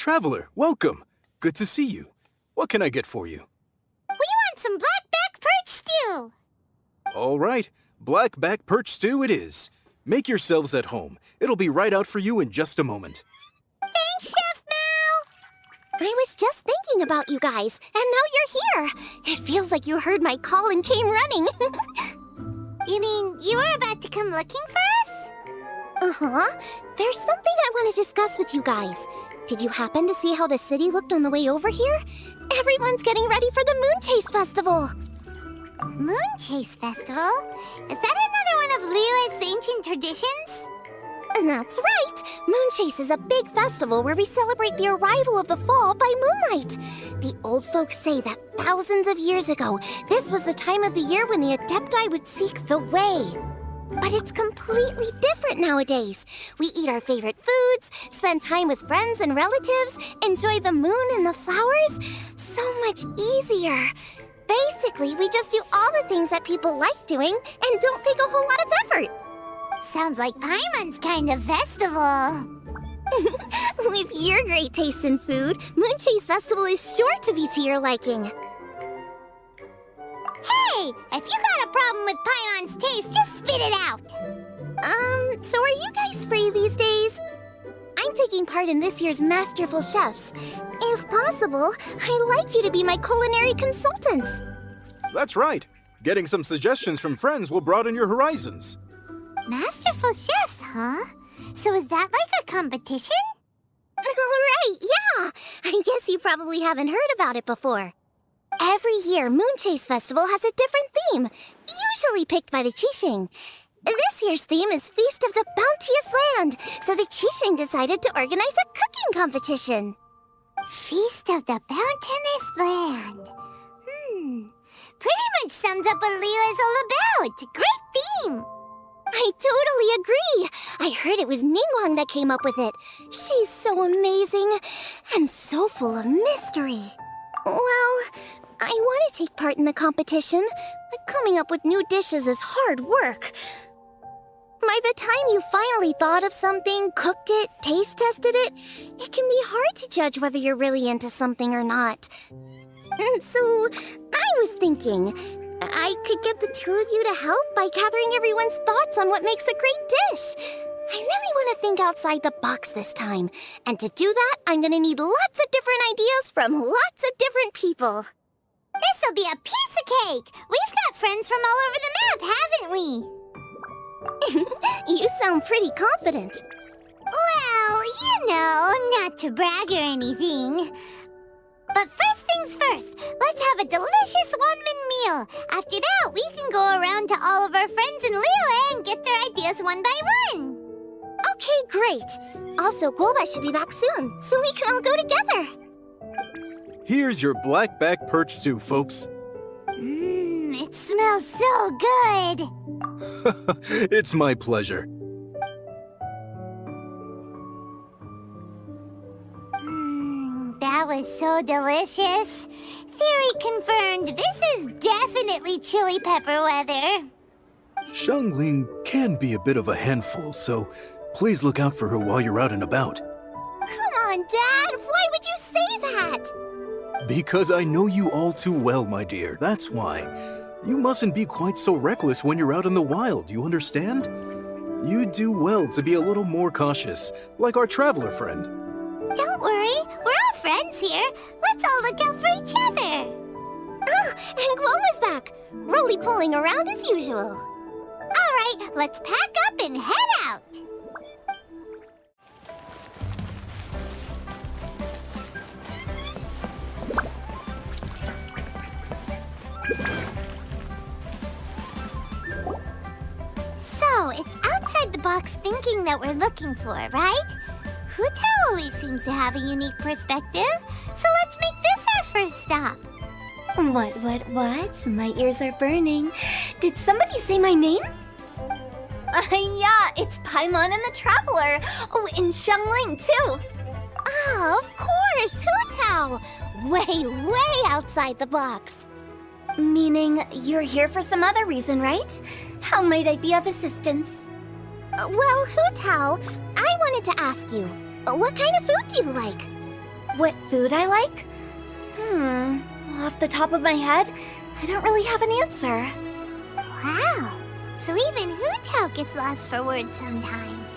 Traveler, welcome. Good to see you. What can I get for you? We want some blackback perch stew. All right, blackback perch stew it is. Make yourselves at home. It'll be right out for you in just a moment. Thanks, Chef Mao. I was just thinking about you guys, and now you're here. It feels like you heard my call and came running. You mean you were about to come looking for us? Uh-huh. There's something I want to discuss with you guys. Did you happen to see how the city looked on the way over here? Everyone's getting ready for the Moon Chase Festival. Moon Chase Festival? Is that another one of Liyue's ancient traditions? That's right! Moon Chase is a big festival where we celebrate the arrival of the fall by moonlight. The old folks say that thousands of years ago, this was the time of the year when the Adepti would seek the way. But it's completely different nowadays. We eat our favorite foods, spend time with friends and relatives, enjoy the moon and the flowers. So much easier. Basically, we just do all the things that people like doing and don't take a whole lot of effort. Sounds like Paimon's kind of festival. With your great taste in food, Moon Chase Festival is sure to be to your liking. Hey, if you got a problem with Paimon's taste, just spit it out. So are you guys free these days? I'm taking part in this year's Masterful Chefs. If possible, I'd like you to be my culinary consultants. That's right. Getting some suggestions from friends will broaden your horizons. Masterful chefs, huh? So is that like a competition? Right, yeah! I guess you probably haven't heard about it before. Every year, Moon Chase Festival has a different theme, usually picked by the Qixing. This year's theme is Feast of the Bounteous Land, so the Qixing decided to organize a cooking competition. Feast of the Bounteous Land. Pretty much sums up what Liyue is all about. Great theme. I totally agree. I heard it was Ningguang that came up with it. She's so amazing and so full of mystery. Well, I want to take part in the competition, but coming up with new dishes is hard work. By the time you finally thought of something, cooked it, taste tested it, it can be hard to judge whether you're really into something or not. And so, I was thinking, I could get the two of you to help by gathering everyone's thoughts on what makes a great dish. I really want to think outside the box this time. And to do that, I'm going to need lots of different ideas from lots of different people. This'll be a piece of cake. We've got friends from all over the map, haven't we? You sound pretty confident. Well, you know, not to brag or anything. But first things first, let's have a delicious one-man meal. After that, we can go around to all of our friends in Liyue and get their ideas one by one. Okay, great. Also, Guoba should be back soon, so we can all go together. Here's your blackback perch stew, folks. It smells so good. It's my pleasure. That was so delicious. Theory confirmed, this is definitely chili pepper weather. Xiangling can be a bit of a handful, so please look out for her while you're out and about. Come on, Dad! Why would you say that? Because I know you all too well, my dear, that's why. You mustn't be quite so reckless when you're out in the wild, you understand? You do well to be a little more cautious, like our traveler friend. Don't worry, we're all friends here. Let's all look out for each other. And Guoba's back, roly-poling around as usual. All right, let's pack up and head out. So, it's outside the box thinking that we're looking for, right? Hu Tao always seems to have a unique perspective, so let's make this our first stop. What? My ears are burning. Did somebody say my name? Yeah, it's Paimon and the Traveler. Oh, and Xiangling, too. Oh, of course, Hu Tao. Way outside the box. Meaning, you're here for some other reason, right? How might I be of assistance? Well, Hu Tao, I wanted to ask you, what kind of food do you like? What food I like? Off the top of my head, I don't really have an answer. Wow, so even Hu Tao gets lost for words sometimes.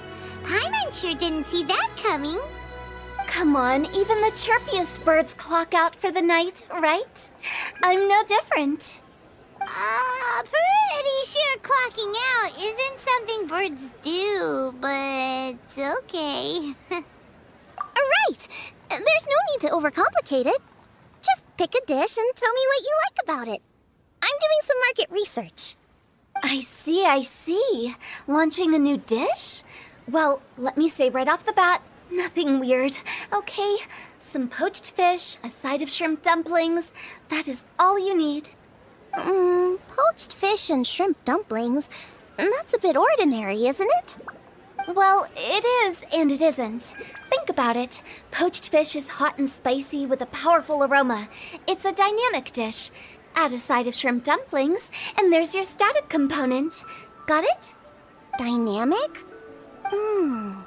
Paimon sure didn't see that coming. Come on, even the chirpiest birds clock out for the night, right? I'm no different. Pretty sure clocking out isn't something birds do, but okay. Right! There's no need to overcomplicate it. Just pick a dish and tell me what you like about it. I'm doing some market research. I see. Launching a new dish? Well, let me say right off the bat, nothing weird, okay? Some poached fish, a side of shrimp dumplings. That is all you need. Poached fish and shrimp dumplings. That's a bit ordinary, isn't it? Well, it is and it isn't. Think about it. Poached fish is hot and spicy with a powerful aroma. It's a dynamic dish. Add a side of shrimp dumplings, and there's your static component. Got it? Dynamic? Oh,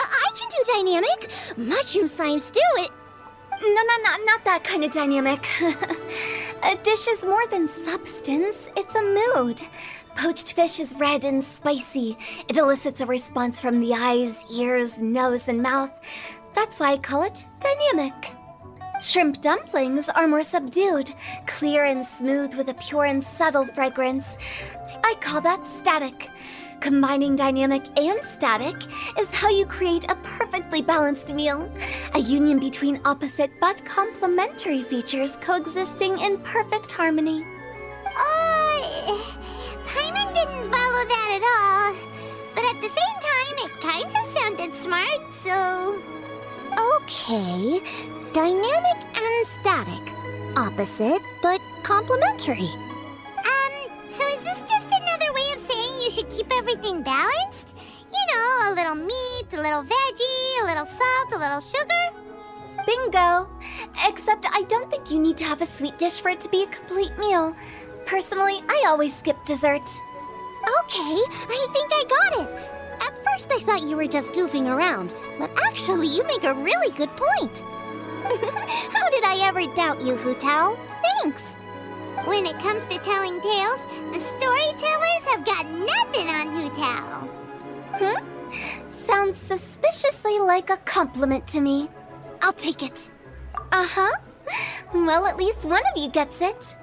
I can do dynamic. Mushroom slime stew it. No, not that kind of dynamic. A dish is more than substance, it's a mood. Poached fish is red and spicy. It elicits a response from the eyes, ears, nose, and mouth. That's why I call it dynamic. Shrimp dumplings are more subdued, clear and smooth with a pure and subtle fragrance. I call that static. Combining dynamic and static is how you create a perfectly balanced meal. A union between opposite but complementary features coexisting in perfect harmony. Paimon didn't follow that at all. But at the same time, it kinda sounded smart, so... Okay, dynamic and static. Opposite, but complementary. So is this just another way of saying you should keep everything balanced? You know, a little meat, a little veggie, a little salt, a little sugar? Bingo! Except I don't think you need to have a sweet dish for it to be a complete meal. Personally, I always skip dessert. Okay, I think I got it. At first I thought you were just goofing around, but actually you make a really good point. How did I ever doubt you, Hu Tao? Thanks. When it comes to telling tales, the storytellers have got nothing on Hu Tao. Sounds suspiciously like a compliment to me. I'll take it. Uh-huh. Well, at least one of you gets it.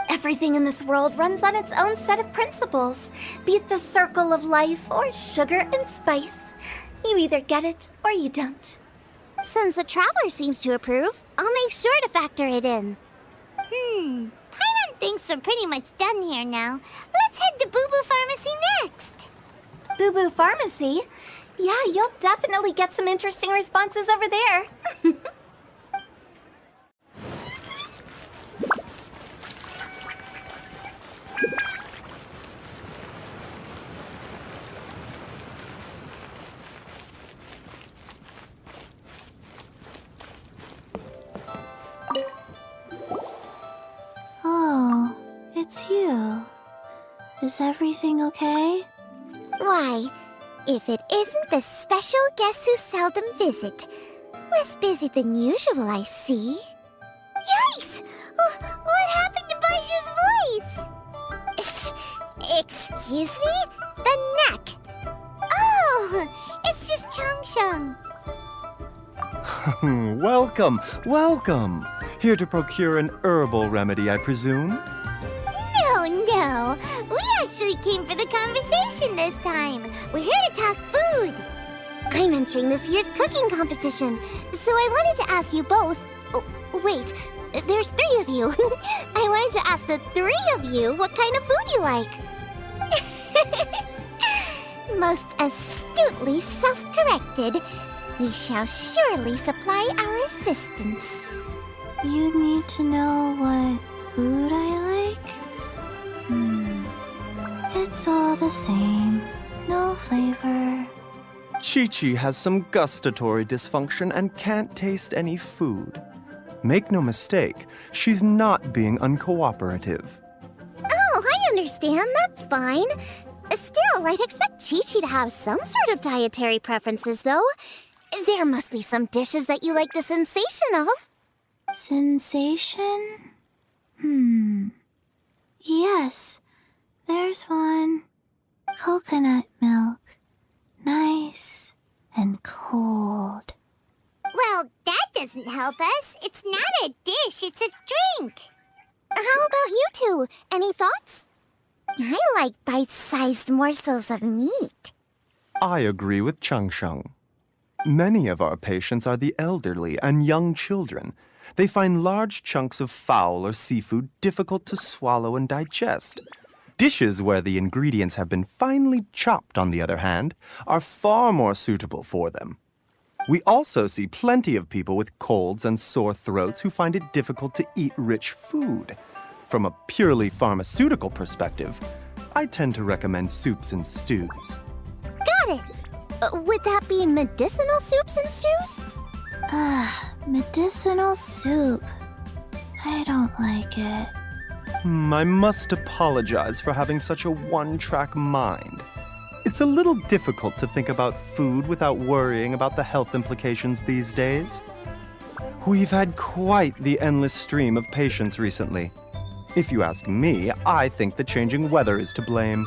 Everything in this world runs on its own set of principles, be it the circle of life or sugar and spice. You either get it or you don't. Since the Traveler seems to approve, I'll make sure to factor it in. Paimon thinks we're pretty much done here now. Let's head to Boo Boo Pharmacy next. Boo Boo Pharmacy? Yeah, you'll definitely get some interesting responses over there. Oh, it's you. Is everything okay? Why, if it isn't the special guests who seldom visit. Less busy than usual, I see. Yikes! What happened to Baiju's voice? Excuse me? The neck. Oh, it's just Changsheng. Welcome. Here to procure an herbal remedy, I presume? No. We actually came for the conversation this time. We're here to talk food. I'm entering this year's cooking competition, so I wanted to ask you both. Oh, wait, there's 3 of you. I wanted to ask the 3 of you what kind of food you like. Most astutely self-corrected. We shall surely supply our assistance. You need to know what food I like? It's all the same. No flavor. Chi-Chi has some gustatory dysfunction and can't taste any food. Make no mistake, she's not being uncooperative. Oh, I understand. That's fine. Still, I'd expect Chi-Chi to have some sort of dietary preferences, though. There must be some dishes that you like the sensation of. Sensation? Yes, there's one. Coconut milk. Nice and cold. Well, that doesn't help us. It's not a dish, it's a drink. How about you two? Any thoughts? I like bite-sized morsels of meat. I agree with Changsheng. Many of our patients are the elderly and young children. They find large chunks of fowl or seafood difficult to swallow and digest. Dishes where the ingredients have been finely chopped, on the other hand, are far more suitable for them. We also see plenty of people with colds and sore throats who find it difficult to eat rich food. From a purely pharmaceutical perspective, I tend to recommend soups and stews. Got it. Would that be medicinal soups and stews? Medicinal soup. I don't like it. I must apologize for having such a one-track mind. It's a little difficult to think about food without worrying about the health implications these days. We've had quite the endless stream of patients recently. If you ask me, I think the changing weather is to blame.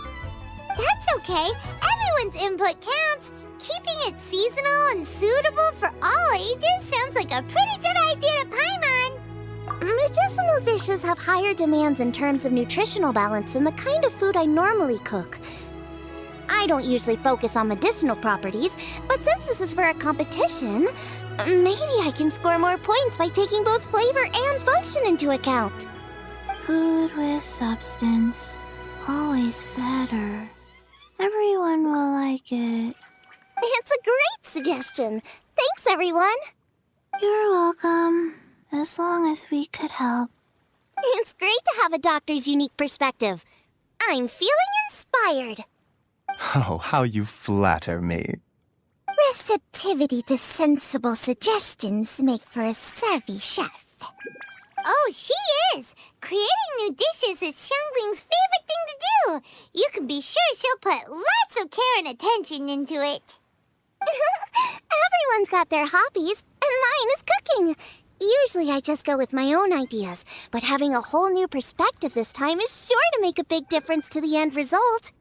That's okay. Everyone's input counts. Keeping it seasonal and suitable for all ages sounds like a pretty good idea to Paimon. Medicinal dishes have higher demands in terms of nutritional balance than the kind of food I normally cook. I don't usually focus on medicinal properties, but since this is for a competition, maybe I can score more points by taking both flavor and function into account. Food with substance. Always better. Everyone will like it. It's a great suggestion. Thanks, everyone. You're welcome. As long as we could help. It's great to have a doctor's unique perspective. I'm feeling inspired. Oh, how you flatter me. Receptivity to sensible suggestions make for a savvy chef. Oh, she is! Creating new dishes is Xiangling's favorite thing to do. You can be sure she'll put lots of care and attention into it. Everyone's got their hobbies, and mine is cooking. Usually I just go with my own ideas, but having a whole new perspective this time is sure to make a big difference to the end result.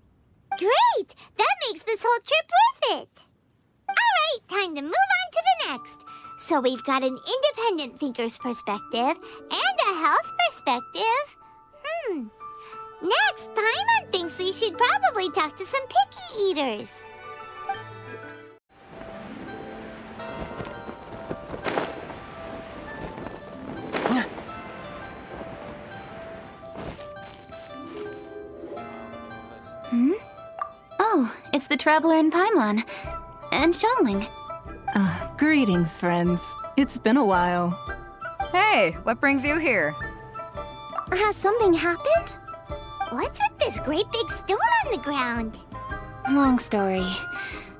Great! That makes this whole trip worth it. All right, time to move on to the next. So we've got an independent thinker's perspective and a health perspective. Next, Paimon thinks we should probably talk to some picky eaters. Oh, it's the Traveler and Paimon. And Xiangling. Greetings, friends. It's been a while. Hey, what brings you here? Has something happened? What's with this great big stone on the ground? Long story.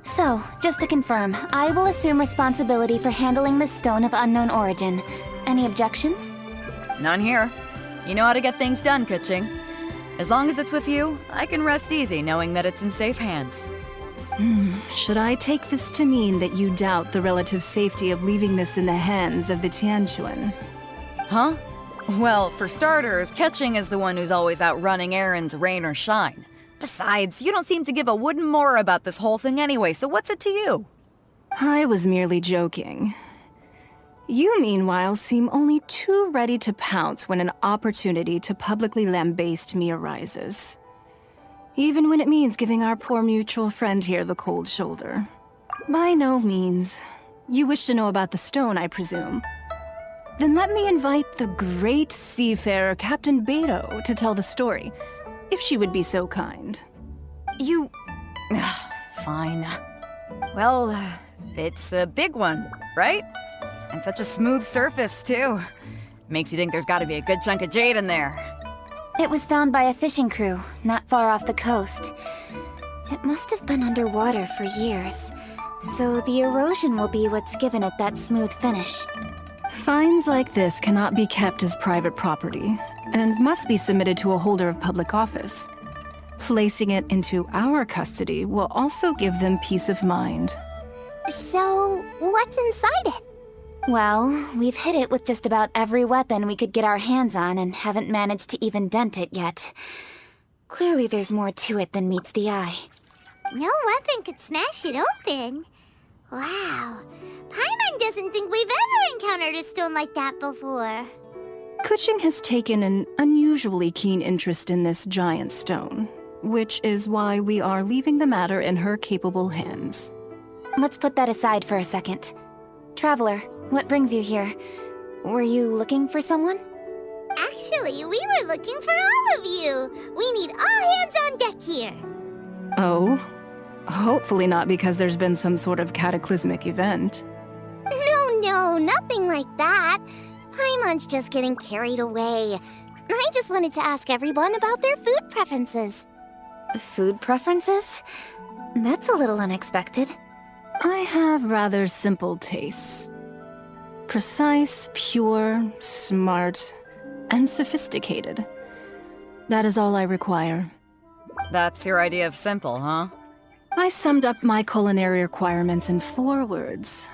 So, just to confirm, I will assume responsibility for handling this stone of unknown origin. Any objections? None here. You know how to get things done, Keqing. As long as it's with you, I can rest easy knowing that it's in safe hands. Should I take this to mean that you doubt the relative safety of leaving this in the hands of the Tianquan? Huh? Well, for starters, Keqing is the one who's always out running errands, rain or shine. Besides, you don't seem to give a wooden more about this whole thing anyway, so what's it to you? I was merely joking. You, meanwhile, seem only too ready to pounce when an opportunity to publicly lambaste me arises. Even when it means giving our poor mutual friend here the cold shoulder. By no means. You wish to know about the stone, I presume. Then let me invite the great seafarer Captain Beto to tell the story, if she would be so kind. You... Fine. Well, it's a big one, right? And such a smooth surface, too. Makes you think there's gotta be a good chunk of jade in there. It was found by a fishing crew, not far off the coast. It must have been underwater for years, so the erosion will be what's given it that smooth finish. Finds like this cannot be kept as private property, and must be submitted to a holder of public office. Placing it into our custody will also give them peace of mind. So, what's inside it? Well, we've hit it with just about every weapon we could get our hands on and haven't managed to even dent it yet. Clearly there's more to it than meets the eye. No weapon could smash it open. Wow. Paimon doesn't think we've ever encountered a stone like that before. Kuching has taken an unusually keen interest in this giant stone, which is why we are leaving the matter in her capable hands. Let's put that aside for a second. Traveler, what brings you here? Were you looking for someone? Actually, we were looking for all of you. We need all hands on deck here. Oh? Hopefully not because there's been some sort of cataclysmic event. No, nothing like that. Paimon's just getting carried away. I just wanted to ask everyone about their food preferences. Food preferences? That's a little unexpected. I have rather simple tastes. Precise, pure, smart, and sophisticated. That is all I require. That's your idea of simple, huh? I summed up my culinary requirements in 4 words.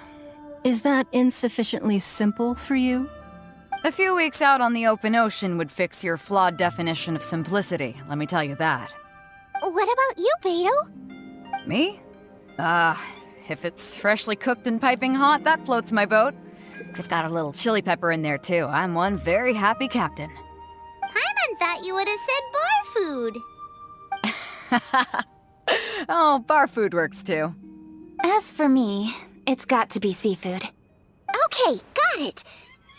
Is that insufficiently simple for you? A few weeks out on the open ocean would fix your flawed definition of simplicity, let me tell you that. What about you, Beto? Me? If it's freshly cooked and piping hot, that floats my boat. If it's got a little chili pepper in there, too, I'm one very happy captain. Paimon thought you would have said bar food. Oh, bar food works, too. As for me, it's got to be seafood. Okay, got it.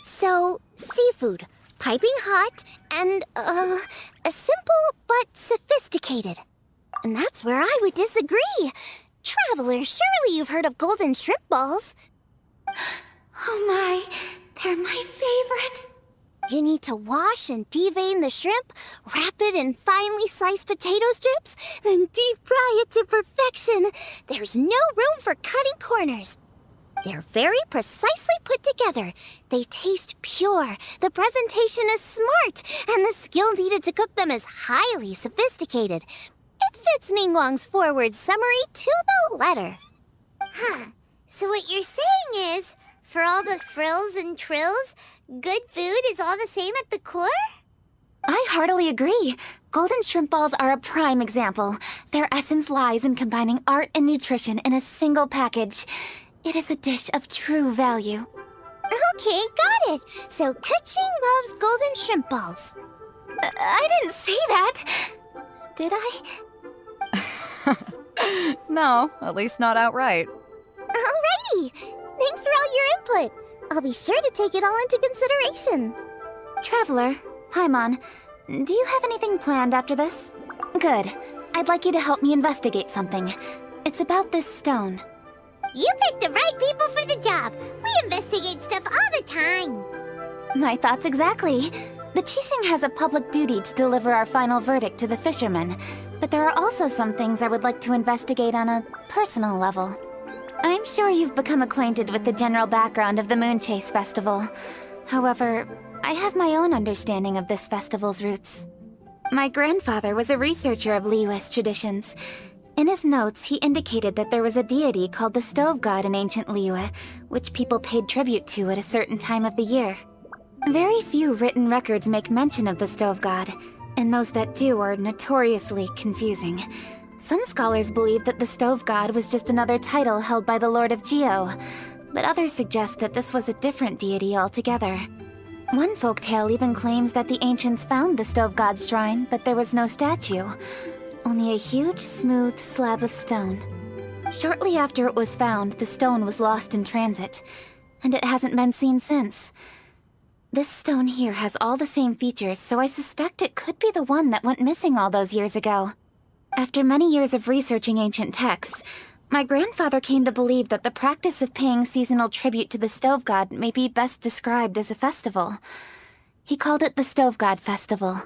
So, seafood, piping hot, and, simple but sophisticated. And that's where I would disagree. Traveler, surely you've heard of golden shrimp balls. Oh my, they're my favorite. You need to wash and devein the shrimp, wrap it in finely sliced potato strips, then deep fry it to perfection. There's no room for cutting corners. They're very precisely put together. They taste pure, the presentation is smart, and the skill needed to cook them is highly sophisticated. It fits Ningguang's forward summary to the letter. Huh. So what you're saying is, for all the frills and trills, good food is all the same at the core? I heartily agree. Golden shrimp balls are a prime example. Their essence lies in combining art and nutrition in a single package. It is a dish of true value. Okay, got it. So Kuching loves golden shrimp balls. I didn't say that. Did I? No, at least not outright. Alrighty. Thanks for all your input. I'll be sure to take it all into consideration. Traveler, Paimon, do you have anything planned after this? Good. I'd like you to help me investigate something. It's about this stone. You picked the right people for the job. We investigate stuff all the time. My thoughts exactly. The Qixing has a public duty to deliver our final verdict to the fishermen, but there are also some things I would like to investigate on a personal level. I'm sure you've become acquainted with the general background of the Moonchase Festival. However, I have my own understanding of this festival's roots. My grandfather was a researcher of Liyue's traditions. In his notes, he indicated that there was a deity called the Stove God in ancient Liyue, which people paid tribute to at a certain time of the year. Very few written records make mention of the Stove God, and those that do are notoriously confusing. Some scholars believe that the Stove God was just another title held by the Lord of Geo, but others suggest that this was a different deity altogether. One folktale even claims that the ancients found the Stove God's shrine, but there was no statue. Only a huge, smooth slab of stone. Shortly after it was found, the stone was lost in transit, and it hasn't been seen since. This stone here has all the same features, so I suspect it could be the one that went missing all those years ago. After many years of researching ancient texts, my grandfather came to believe that the practice of paying seasonal tribute to the Stove God may be best described as a festival. He called it the Stove God Festival.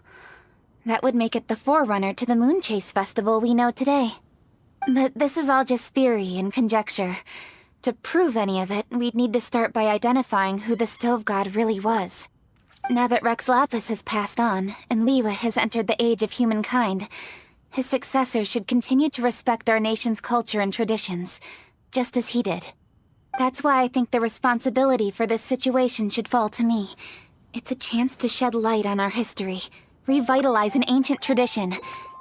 That would make it the forerunner to the Moonchase Festival we know today. But this is all just theory and conjecture. To prove any of it, we'd need to start by identifying who the Stove God really was. Now that Rex Lapis has passed on, and Liyue has entered the age of humankind, his successors should continue to respect our nation's culture and traditions, just as he did. That's why I think the responsibility for this situation should fall to me. It's a chance to shed light on our history, revitalize an ancient tradition,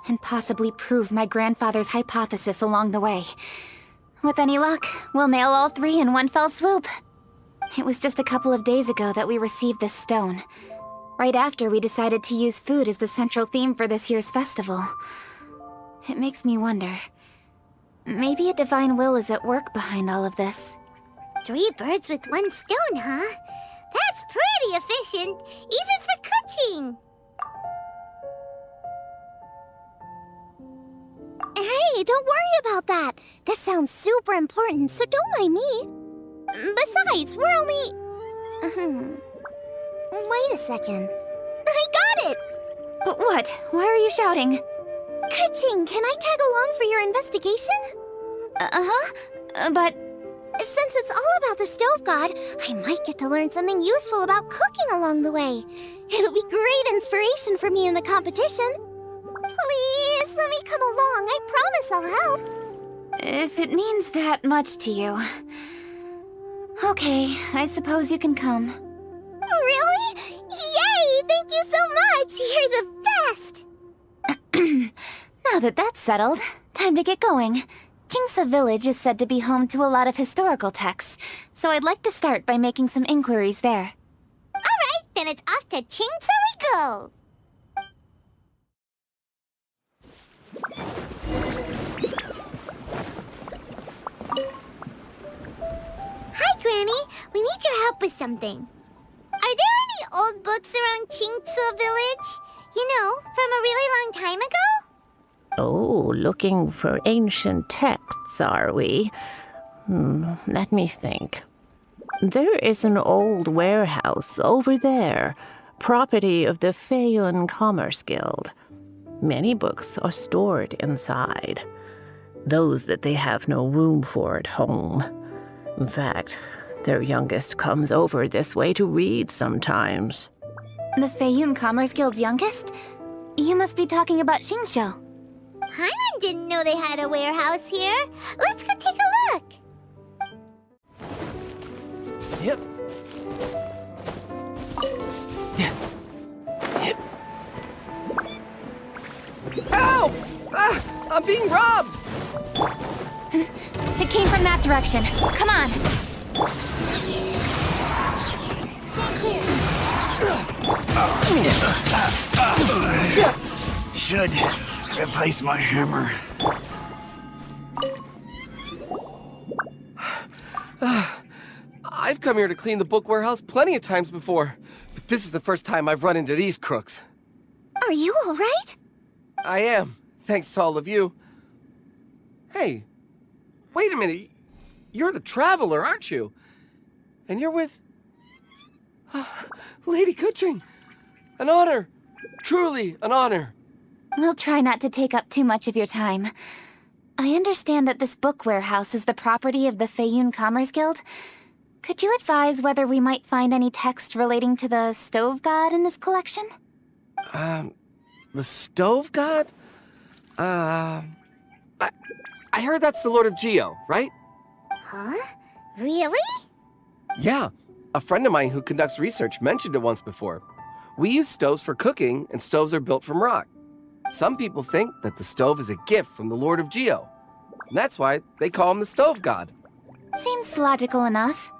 and possibly prove my grandfather's hypothesis along the way. With any luck, we'll nail all three in one fell swoop. It was just a couple of days ago that we received this stone. Right after we decided to use food as the central theme for this year's festival. It makes me wonder. Maybe a divine will is at work behind all of this. 3 birds with 1 stone, huh? That's pretty efficient, even for cooking. Hey, don't worry about that. This sounds super important, so don't mind me. Besides, we're only... Wait a second. I got it! What? Why are you shouting? Kaching, can I tag along for your investigation? But... Since it's all about the stove god, I might get to learn something useful about cooking along the way. It'll be great inspiration for me in the competition. Please, let me come along. I promise I'll help. If it means that much to you... Okay, I suppose you can come. Really? Yay! Thank you so much! You're the best! Now that that's settled, time to get going. Jingsa Village is said to be home to a lot of historical texts, so I'd like to start by making some inquiries there. Alright, then it's off to Chingsa we go! Hi, Granny. We need your help with something. Are there any old books around Chingsa Village? You know, from a really long time ago? Oh, looking for ancient texts, are we? Let me think. There is an old warehouse over there, property of the Feiyun Commerce Guild. Many books are stored inside, those that they have no room for at home. In fact, their youngest comes over this way to read sometimes. The Feiyun Commerce Guild's youngest? You must be talking about Xingqiu. Paimon didn't know they had a warehouse here. Let's go take a look. Yep. Yep. Help! Ah, I'm being robbed! It came from that direction. Come on! Should replace my hammer. I've come here to clean the book warehouse plenty of times before, but this is the first time I've run into these crooks. Are you all right? I am, thanks to all of you. Hey, wait a minute. You're the traveler, aren't you? And you're with... Lady Kuching. An honor. Truly an honor. We'll try not to take up too much of your time. I understand that this book warehouse is the property of the Feiyun Commerce Guild. Could you advise whether we might find any text relating to the stove god in this collection? The stove god? I heard that's the Lord of Geo, right? Huh? Really? Yeah. A friend of mine who conducts research mentioned it once before. We use stoves for cooking, and stoves are built from rock. Some people think that the stove is a gift from the Lord of Geo. And that's why they call him the stove god. Seems logical enough.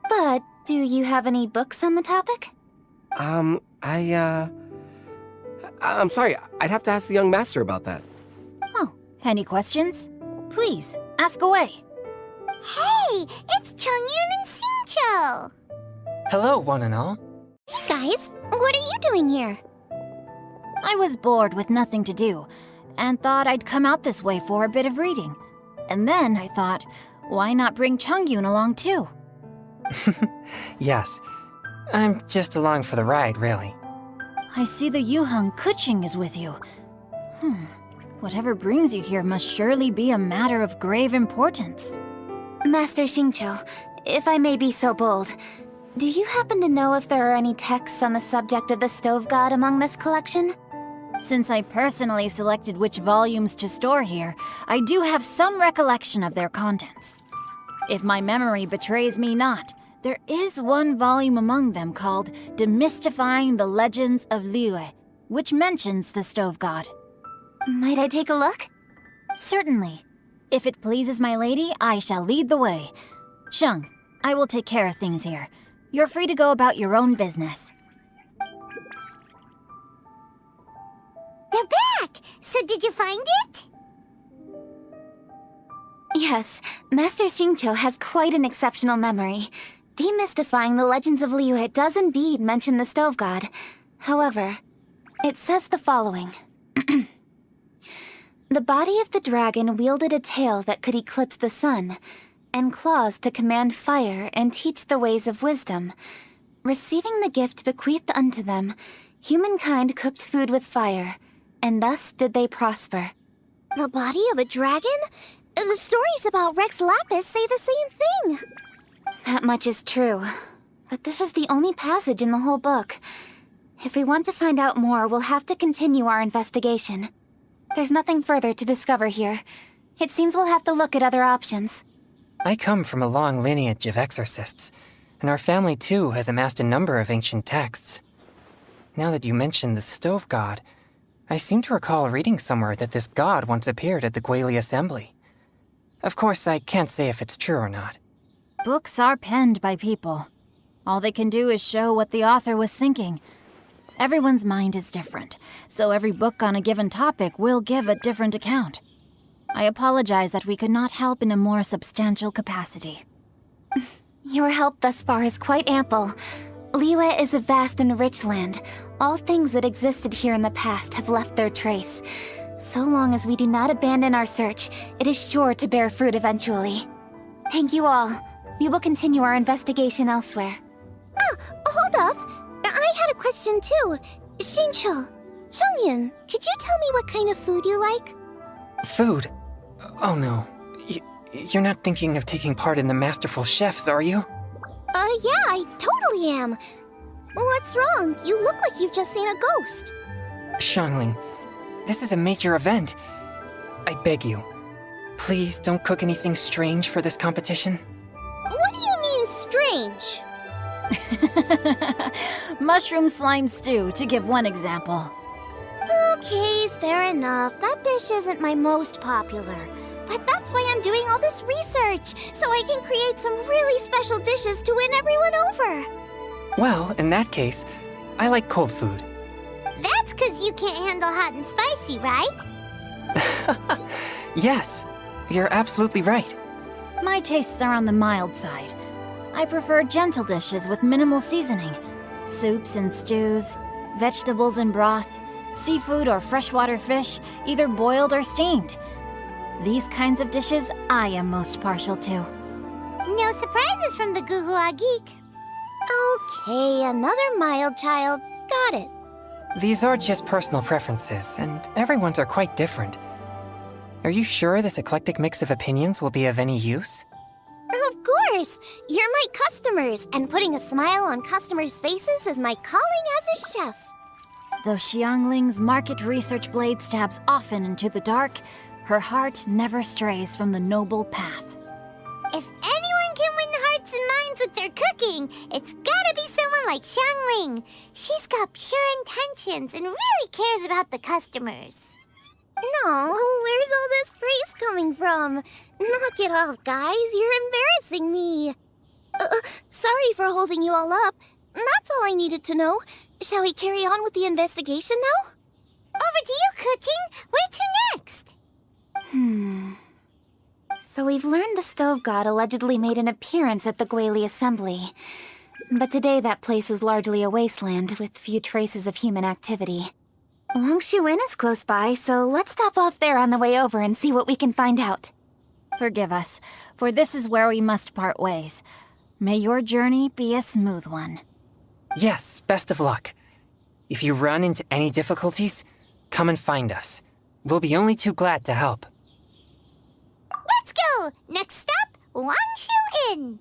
But do you have any books on the topic? I'm sorry, I'd have to ask the young master about that. Oh, any questions? Please, ask away. Hey, it's Chongyun and Xingqiu. Hello, one and all. Hey guys, what are you doing here? I was bored with nothing to do, and thought I'd come out this way for a bit of reading. And then I thought, why not bring Chongyun along too? Yes, I'm just along for the ride, really. I see the Yuheng Kuching is with you. Whatever brings you here must surely be a matter of grave importance. Master Xingqiu, if I may be so bold, do you happen to know if there are any texts on the subject of the stove god among this collection? Since I personally selected which volumes to store here, I do have some recollection of their contents. If my memory betrays me not, there is one volume among them called Demystifying the Legends of Liyue, which mentions the stove god. Might I take a look? Certainly. If it pleases my lady, I shall lead the way. Sheng, I will take care of things here. You're free to go about your own business. They're back! So did you find it? Yes, Master Xingqiu has quite an exceptional memory. Demystifying the Legends of Liyue does indeed mention the stove god. However, it says the following. The body of the dragon wielded a tail that could eclipse the sun, and claws to command fire and teach the ways of wisdom. Receiving the gift bequeathed unto them, humankind cooked food with fire, and thus did they prosper. The body of a dragon? The stories about Rex Lapis say the same thing. That much is true, but this is the only passage in the whole book. If we want to find out more, we'll have to continue our investigation. There's nothing further to discover here. It seems we'll have to look at other options. I come from a long lineage of exorcists, and our family too has amassed a number of ancient texts. Now that you mention the stove god, I seem to recall reading somewhere that this god once appeared at the Guili Assembly. Of course, I can't say if it's true or not. Books are penned by people. All they can do is show what the author was thinking. Everyone's mind is different, so every book on a given topic will give a different account. I apologize that we could not help in a more substantial capacity. Your help thus far is quite ample. Liyue is a vast and rich land. All things that existed here in the past have left their trace. So long as we do not abandon our search, it is sure to bear fruit eventually. Thank you all. We will continue our investigation elsewhere. Hold up. I had a question too. Xingqiu, Chongyan, could you tell me what kind of food you like? Food? Oh no. You're not thinking of taking part in the Masterful Chefs, are you? Yeah, I totally am. What's wrong? You look like you've just seen a ghost. Xiangling, this is a major event. I beg you, please don't cook anything strange for this competition. What do you mean, strange? Mushroom slime stew, to give one example. Okay, fair enough. That dish isn't my most popular. But that's why I'm doing all this research, so I can create some really special dishes to win everyone over. Well, in that case, I like cold food. That's because you can't handle hot and spicy, right? Yes, you're absolutely right. My tastes are on the mild side. I prefer gentle dishes with minimal seasoning. Soups and stews, vegetables and broth, seafood or freshwater fish, either boiled or steamed. These kinds of dishes I am most partial to. No surprises from the Guhua Geek. Okay, another mild child. Got it. These are just personal preferences, and everyone's are quite different. Are you sure this eclectic mix of opinions will be of any use? Of course! You're my customers, and putting a smile on customers' faces is my calling as a chef. Though Xiangling's market research blade stabs often into the dark, her heart never strays from the noble path. If anyone can win hearts and minds with their cooking, it's gotta be someone like Xiangling. She's got pure intentions and really cares about the customers. No, where's all this praise coming from? Knock it off, guys. You're embarrassing me. Sorry for holding you all up. That's all I needed to know. Shall we carry on with the investigation now? Over to you, Kuching. Where to next? So we've learned the stove god allegedly made an appearance at the Guili Assembly. But today that place is largely a wasteland with few traces of human activity. Longshu Inn is close by, so let's stop off there on the way over and see what we can find out. Forgive us, for this is where we must part ways. May your journey be a smooth one. Yes, best of luck. If you run into any difficulties, come and find us. We'll be only too glad to help. Let's go! Next stop, Longshu Inn!